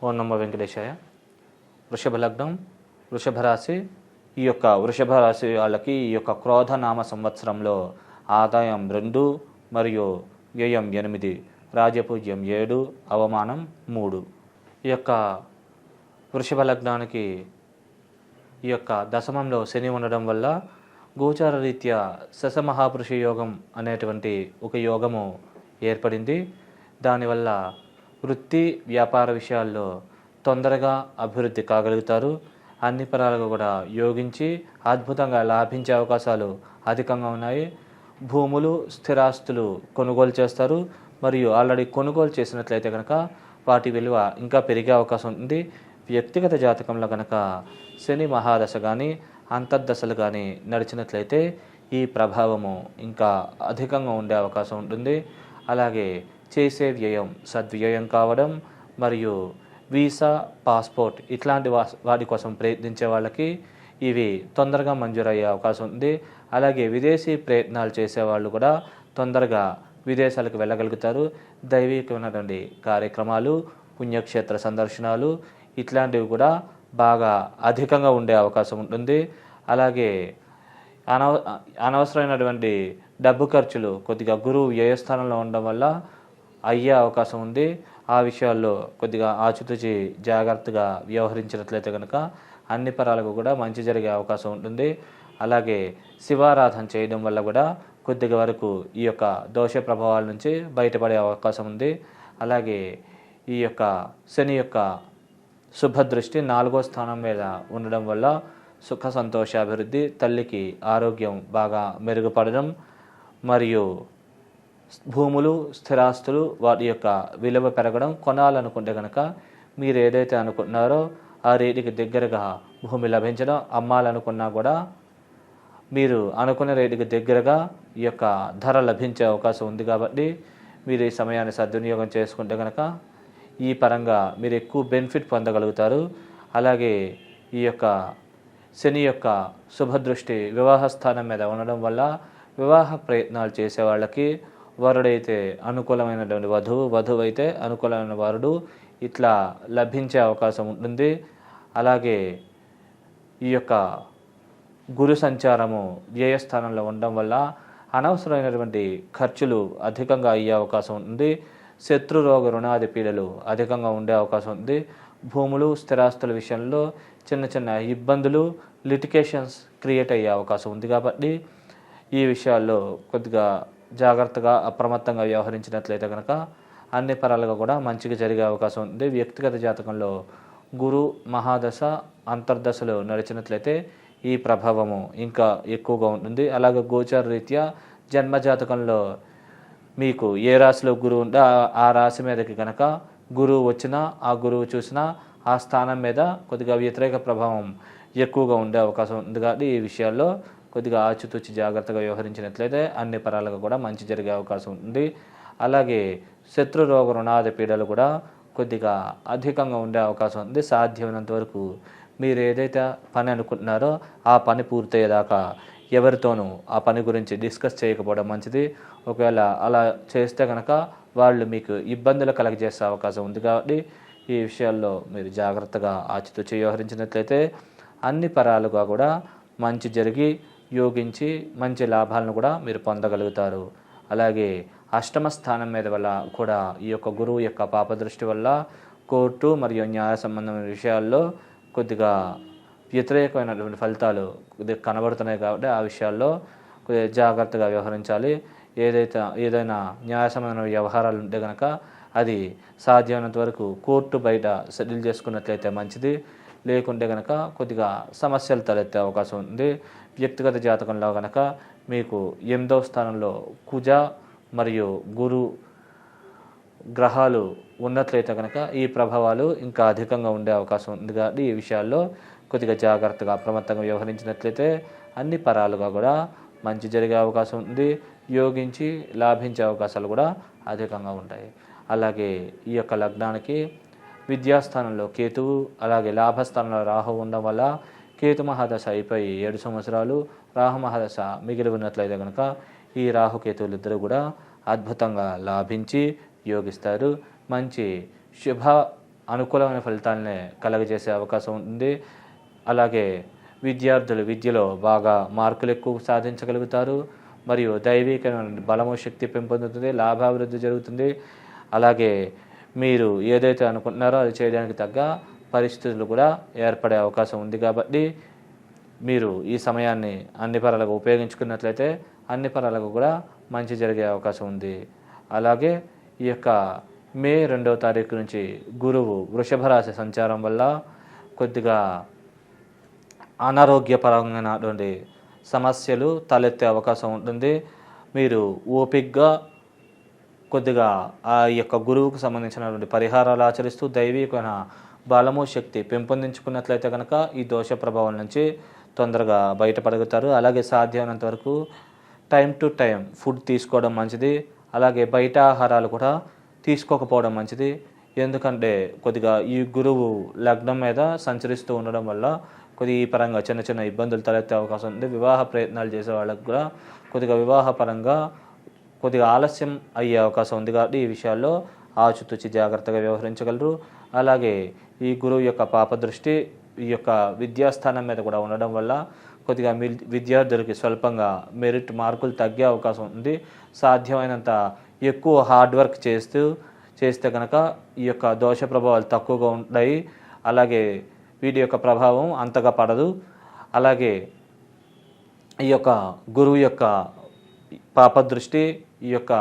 ఓం నమో వెంకటేశాయ. వృషభ లగ్నం, వృషభ రాశి. ఈ యొక్క వృషభ రాశి వాళ్ళకి ఈ యొక్క క్రోధనామ సంవత్సరంలో ఆదాయం 2 మరియు వ్యయం 8, రాజపూజ్యం 7, అవమానం 3. ఈ యొక్క వృషభ లగ్నానికి ఈ యొక్క దశమంలో శని ఉండడం వల్ల గోచార రీత్యా శశమహాపురుష యోగం అనేటువంటి ఒక యోగము ఏర్పడింది. దానివల్ల వృత్తి వ్యాపార విషయాల్లో తొందరగా అభివృద్ధి కాగలుగుతారు. అన్ని పరాలుగా కూడా యోగించి అద్భుతంగా లాభించే అవకాశాలు అధికంగా ఉన్నాయి. భూములు, స్థిరాస్తులు కొనుగోలు చేస్తారు. మరియు ఆల్రెడీ కొనుగోలు చేసినట్లయితే కనుక వాటి విలువ ఇంకా పెరిగే అవకాశం ఉంది. వ్యక్తిగత జాతకంలో కనుక శని మహాదశ కానీ అంతర్దశలు కానీ నడిచినట్లయితే ఈ ప్రభావము ఇంకా అధికంగా ఉండే అవకాశం ఉంటుంది. అలాగే చేసే వ్యయం సద్వ్యయం కావడం మరియు వీసా, పాస్పోర్ట్ ఇట్లాంటి వాటి కోసం ప్రయత్నించే వాళ్ళకి ఇవి తొందరగా మంజూరయ్యే అవకాశం ఉంది. అలాగే విదేశీ ప్రయత్నాలు చేసేవాళ్ళు కూడా తొందరగా విదేశాలకు వెళ్ళగలుగుతారు. దైవికమైనటువంటి కార్యక్రమాలు, పుణ్యక్షేత్ర సందర్శనాలు ఇట్లాంటివి కూడా బాగా అధికంగా ఉండే అవకాశం ఉంటుంది. అలాగే అనవసరమైనటువంటి డబ్బు ఖర్చులు కొద్దిగా గురువు వ్యయస్థానంలో ఉండడం వల్ల అయ్యే అవకాశం ఉంది. ఆ విషయాల్లో కొద్దిగా ఆచితూచి జాగ్రత్తగా వ్యవహరించినట్లయితే కనుక అన్ని పరాలకు కూడా మంచి జరిగే అవకాశం ఉంటుంది. అలాగే శివారాధన చేయడం వల్ల కూడా కొద్దిగా వరకు ఈ యొక్క దోష ప్రభావాల నుంచి బయటపడే అవకాశం ఉంది. అలాగే ఈ యొక్క శని యొక్క శుభదృష్టి 4వ స్థానం మీద ఉండడం వల్ల సుఖ సంతోషాభివృద్ధి, తల్లికి ఆరోగ్యం బాగా మెరుగుపడడం మరియు భూములు, స్థిరాస్తులు వాటి యొక్క విలువ పెరగడం. కొనాలనుకుంటే కనుక మీరు ఏదైతే అనుకుంటున్నారో ఆ రేటుకి దగ్గరగా భూమి లభించడం. అమ్మాలనుకున్నా కూడా మీరు అనుకున్న రేటుకి దగ్గరగా ఈ యొక్క ధర లభించే అవకాశం ఉంది. కాబట్టి మీరు ఈ సమయాన్ని సద్వినియోగం చేసుకుంటే కనుక ఈ పరంగా మీరు ఎక్కువ బెనిఫిట్ పొందగలుగుతారు. అలాగే ఈ యొక్క శని యొక్క శుభదృష్టి వివాహ స్థానం మీద ఉండడం వల్ల వివాహ ప్రయత్నాలు చేసే వాళ్ళకి వరుడైతే అనుకూలమైనటువంటి వధువు అయితే అనుకూలమైన వరుడు ఇట్లా లభించే అవకాశం ఉంటుంది. అలాగే ఈ యొక్క గురు సంచారము వ్యయస్థానంలో ఉండడం వల్ల అనవసరమైనటువంటి ఖర్చులు అధికంగా అయ్యే అవకాశం ఉంది. శత్రు రోగ రుణాది పీడలు అధికంగా ఉండే అవకాశం ఉంది. భూములు, స్థిరాస్తుల విషయంలో చిన్న చిన్న ఇబ్బందులు, లిటికేషన్స్ క్రియేట్ అయ్యే అవకాశం ఉంది. కాబట్టి ఈ విషయాల్లో కొద్దిగా జాగ్రత్తగా అప్రమత్తంగా వ్యవహరించినట్లయితే కనుక అన్ని పరాలుగా కూడా మంచిగా జరిగే అవకాశం ఉంది. వ్యక్తిగత జాతకంలో గురు మహాదశ, అంతర్దశలు నడిచినట్లయితే ఈ ప్రభావము ఇంకా ఎక్కువగా ఉంటుంది. అలాగే గోచార రీత్యా జన్మజాతకంలో మీకు ఏ రాశిలో గురువు ఉంటే ఆ రాశి మీదకి కనుక గురువు వచ్చినా, ఆ గురువు చూసినా ఆ స్థానం మీద కొద్దిగా వ్యతిరేక ప్రభావం ఎక్కువగా ఉండే అవకాశం ఉంది. కాబట్టి ఈ విషయాల్లో కొద్దిగా ఆచితూచి జాగ్రత్తగా వ్యవహరించినట్లయితే అన్ని పరాలుగా కూడా మంచి జరిగే అవకాశం ఉంది. అలాగే శత్రు రోగ రుణాది పీడలు కూడా కొద్దిగా అధికంగా ఉండే అవకాశం ఉంది. సాధ్యమైనంత వరకు మీరు ఏదైతే పని అనుకుంటున్నారో ఆ పని పూర్తయ్యేదాకా ఎవరితోనూ ఆ పని గురించి డిస్కస్ చేయకపోవడం మంచిది. ఒకవేళ అలా చేస్తే కనుక వాళ్ళు మీకు ఇబ్బందులు కలగజేసే అవకాశం ఉంది. కాబట్టి ఈ విషయాల్లో మీరు జాగ్రత్తగా ఆచితూచి వ్యవహరించినట్లయితే అన్ని పరాలుగా కూడా మంచి జరిగి యోగించి మంచి లాభాలను కూడా మీరు పొందగలుగుతారు. అలాగే అష్టమ స్థానం మీద వల్ల కూడా ఈ యొక్క గురువు యొక్క పాపదృష్టి వల్ల కోర్టు మరియు న్యాయ సంబంధమైన విషయాల్లో కొద్దిగా వ్యతిరేకమైనటువంటి ఫలితాలు కొద్దిగా కనబడుతున్నాయి. కాబట్టి ఆ విషయాల్లో కొద్దిగా జాగ్రత్తగా వ్యవహరించాలి. ఏదైనా న్యాయ సంబంధమైన వ్యవహారాలు ఉంటే కనుక అది సాధ్యమైనంత వరకు కోర్టు బయట సెటిల్ చేసుకున్నట్లయితే మంచిది. లేకుంటే కనుక కొద్దిగా సమస్యలు తలెత్తే అవకాశం ఉంది. వ్యక్తిగత జాతకంలో కనుక మీకు 8వ స్థానంలో కుజ మరియు గురు గ్రహాలు ఉన్నట్లయితే కనుక ఈ ప్రభావాలు ఇంకా అధికంగా ఉండే అవకాశం ఉంది. కాబట్టి ఈ విషయాల్లో కొద్దిగా జాగ్రత్తగా అప్రమత్తంగా వ్యవహరించినట్లయితే అన్ని పరాలుగా కూడా మంచి జరిగే అవకాశం ఉంది. యోగించి లాభించే అవకాశాలు కూడా అధికంగా ఉంటాయి. అలాగే ఈ యొక్క లగ్నానికి విద్యాస్థానంలో కేతువు, అలాగే లాభస్థానంలో రాహు ఉండడం వల్ల కేతు మహాదశ అయిపోయి 7 సంవత్సరాలు, రాహు మహాదశ మిగిలి ఉన్నట్లయితే కనుక ఈ రాహుకేతువులు ఇద్దరు కూడా అద్భుతంగా లాభించి యోగిస్తారు. మంచి శుభ అనుకూలమైన ఫలితాలనే కలగజేసే అవకాశం ఉంది. అలాగే విద్యార్థులు విద్యలో బాగా మార్కులు ఎక్కువ సాధించగలుగుతారు. మరియు దైవికమైన బలము శక్తి పెంపొందుతుంది, లాభాభివృద్ధి జరుగుతుంది. అలాగే మీరు ఏదైతే అనుకుంటున్నారో అది చేయడానికి తగ్గ పరిస్థితులు కూడా ఏర్పడే అవకాశం ఉంది. కాబట్టి మీరు ఈ సమయాన్ని అన్ని పరాలకు ఉపయోగించుకున్నట్లయితే అన్ని పరాలకు కూడా మంచి జరిగే అవకాశం ఉంది. అలాగే ఈ యొక్క మే 2వ తారీఖు నుంచి గురువు వృషభ రాశి సంచారం వల్ల కొద్దిగా అనారోగ్యపరమైనటువంటి సమస్యలు తలెత్తే అవకాశం ఉంటుంది. మీరు ఓపికగా కొద్దిగా ఆ యొక్క గురువుకు సంబంధించినటువంటి పరిహారాలు ఆచరిస్తూ దైవికమైన బలము శక్తి పెంపొందించుకున్నట్లయితే కనుక ఈ దోష ప్రభావం నుంచి తొందరగా బయటపడగలుగుతారు. అలాగే సాధ్యమైనంత వరకు టైం టు టైం ఫుడ్ తీసుకోవడం మంచిది. అలాగే బయట ఆహారాలు కూడా తీసుకోకపోవడం మంచిది. ఎందుకంటే కొద్దిగా ఈ గురువు లగ్నం మీద సంచరిస్తూ ఉండడం వల్ల కొద్దిగా ఈ పరంగా చిన్న చిన్న ఇబ్బందులు తలెత్తే అవకాశం ఉంది. వివాహ ప్రయత్నాలు చేసే వాళ్ళకు కూడా కొద్దిగా వివాహపరంగా కొద్దిగా ఆలస్యం అయ్యే అవకాశం ఉంది. కాబట్టి ఈ విషయాల్లో ఆచితూచి జాగ్రత్తగా వ్యవహరించగలరు. అలాగే ఈ గురువు యొక్క పాపదృష్టి ఈ యొక్క విద్యాస్థానం మీద కూడా ఉండడం వల్ల కొద్దిగా విద్యార్థులకి స్వల్పంగా మెరిట్ మార్కులు తగ్గే అవకాశం ఉంది. సాధ్యమైనంత ఎక్కువ హార్డ్ వర్క్ చేస్తే కనుక ఈ యొక్క దోష ప్రభావాలు తక్కువగా ఉంటాయి. అలాగే వీటి యొక్క ప్రభావం అంతగా పడదు. అలాగే ఈ యొక్క గురువు యొక్క పాపదృష్టి ఈ యొక్క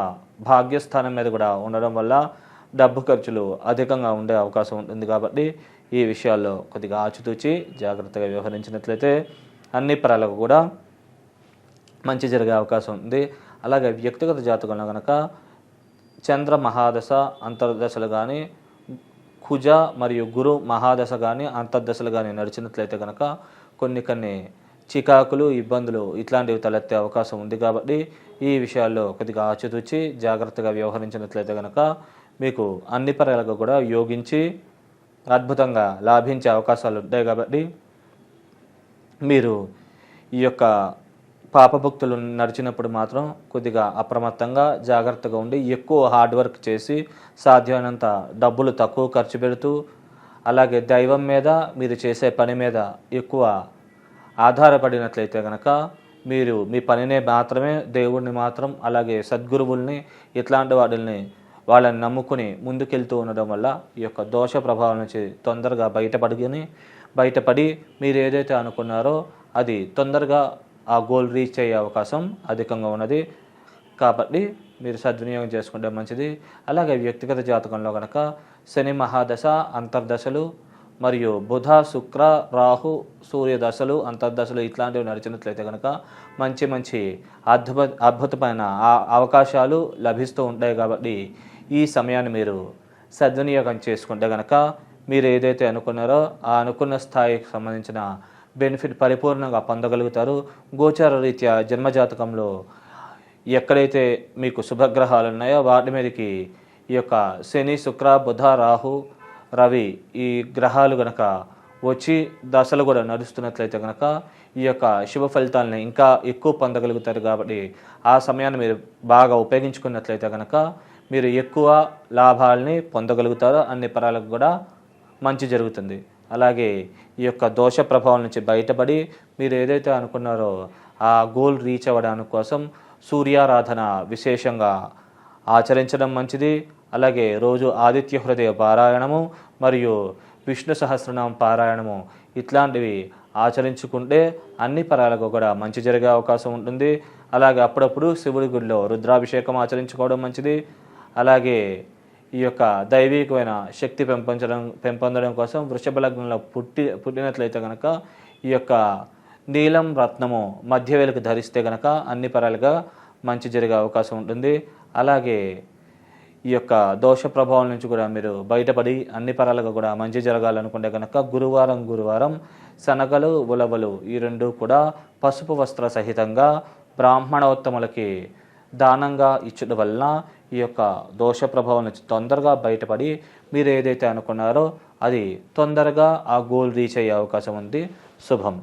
భాగ్యస్థానం మీద కూడా ఉండడం వల్ల డబ్బు ఖర్చులు అధికంగా ఉండే అవకాశం ఉంటుంది. కాబట్టి ఈ విషయాల్లో కొద్దిగా ఆచితూచి జాగ్రత్తగా వ్యవహరించినట్లయితే అన్ని పరాలకు కూడా మంచి జరిగే అవకాశం ఉంది. అలాగే వ్యక్తిగత జాతకంలో కనుక చంద్ర మహాదశ అంతర్దశలు కానీ కుజ మరియు గురు మహాదశ కానీ అంతర్దశలు కానీ నడిచినట్లయితే కనుక కొన్ని చికాకులు ఇబ్బందులు ఇట్లాంటివి తలెత్తే అవకాశం ఉంది. కాబట్టి ఈ విషయాల్లో కొద్దిగా ఆచితూచి జాగ్రత్తగా వ్యవహరించినట్లయితే కనుక మీకు అన్ని పరాలకు కూడా యోగించి అద్భుతంగా లాభించే అవకాశాలు ఉంటాయి. కాబట్టి మీరు ఈ యొక్క పాపభక్తులు నడిచినప్పుడు మాత్రం కొద్దిగా అప్రమత్తంగా జాగ్రత్తగా ఉండి ఎక్కువ హార్డ్ వర్క్ చేసి సాధ్యమైనంత డబ్బులు తక్కువ ఖర్చు పెడుతూ అలాగే దైవం మీద మీరు చేసే పని మీద ఎక్కువ ఆధారపడినట్లయితే కనుక మీరు మీ పనినే మాత్రమే దేవుడిని మాత్రం అలాగే సద్గురువుల్ని ఇట్లాంటి వాళ్ళని నమ్ముకుని ముందుకెళ్తూ ఉండడం వల్ల ఈ యొక్క దోష ప్రభావం నుంచి తొందరగా బయటపడి మీరు ఏదైతే అనుకున్నారో అది తొందరగా ఆ గోల్ రీచ్ అయ్యే అవకాశం అధికంగా ఉన్నది. కాబట్టి మీరు సద్వినియోగం చేసుకుంటే మంచిది. అలాగే వ్యక్తిగత జాతకంలో కనుక శని మహాదశ అంతర్దశలు మరియు బుధ శుక్ర రాహు సూర్య దశలు అంతర్దశలు ఇట్లాంటివి నడిచినట్లయితే కనుక మంచి అద్భుతమైన అవకాశాలు లభిస్తూ ఉంటాయి. కాబట్టి ఈ సమయాన్ని మీరు సద్వినియోగం చేసుకుంటే కనుక మీరు ఏదైతే అనుకున్నారో ఆ అనుకున్న స్థాయికి సంబంధించిన బెనిఫిట్ పరిపూర్ణంగా పొందగలుగుతారు. గోచార రీత్యా జన్మజాతకంలో ఎక్కడైతే మీకు శుభగ్రహాలు ఉన్నాయో వాటి మీదకి ఈ యొక్క శని శుక్ర బుధ రాహు రవి ఈ గ్రహాలు కనుక వచ్చి దశలు కూడా నడుస్తున్నట్లయితే కనుక ఈ యొక్క శుభ ఫలితాలని ఇంకా ఎక్కువ పొందగలుగుతారు. కాబట్టి ఆ సమయాన్ని మీరు బాగా ఉపయోగించుకున్నట్లయితే కనుక మీరు ఎక్కువ లాభాలని పొందగలుగుతారు. అన్ని పరాలకు కూడా మంచి జరుగుతుంది. అలాగే ఈ యొక్క దోష ప్రభావం నుంచి బయటపడి మీరు ఏదైతే అనుకున్నారో ఆ గోల్ రీచ్ అవ్వడానికి కోసం సూర్యారాధన విశేషంగా ఆచరించడం మంచిది. అలాగే రోజు ఆదిత్య హృదయ పారాయణము మరియు విష్ణు సహస్రనామ పారాయణము ఇట్లాంటివి ఆచరించుకుంటే అన్ని పరాలకు కూడా మంచి జరిగే అవకాశం ఉంటుంది. అలాగే అప్పుడప్పుడు శివుడి గుడిలో రుద్రాభిషేకం ఆచరించుకోవడం మంచిది. అలాగే ఈ యొక్క దైవికమైన శక్తి పెంపొందడం కోసం వృషభ లగ్నంలో పుట్టినట్లయితే కనుక ఈ యొక్క నీలం రత్నము మధ్యవేలకు ధరిస్తే కనుక అన్ని పరాలుగా మంచి జరిగే అవకాశం ఉంటుంది. అలాగే ఈ యొక్క దోష ప్రభావం నుంచి కూడా మీరు బయటపడి అన్ని పరాలుగా కూడా మంచి జరగాలనుకుంటే కనుక గురువారం శనగలు ఉలవలు ఈ రెండు కూడా పసుపు వస్త్ర సహితంగా బ్రాహ్మణోత్తములకి దానంగా ఇచ్చడం వలన ఈ యొక్క దోష ప్రభావం నుంచి తొందరగా బయటపడి మీరు ఏదైతే అనుకున్నారో అది తొందరగా ఆ గోల్ రీచ్ అయ్యే అవకాశం ఉంది. శుభం.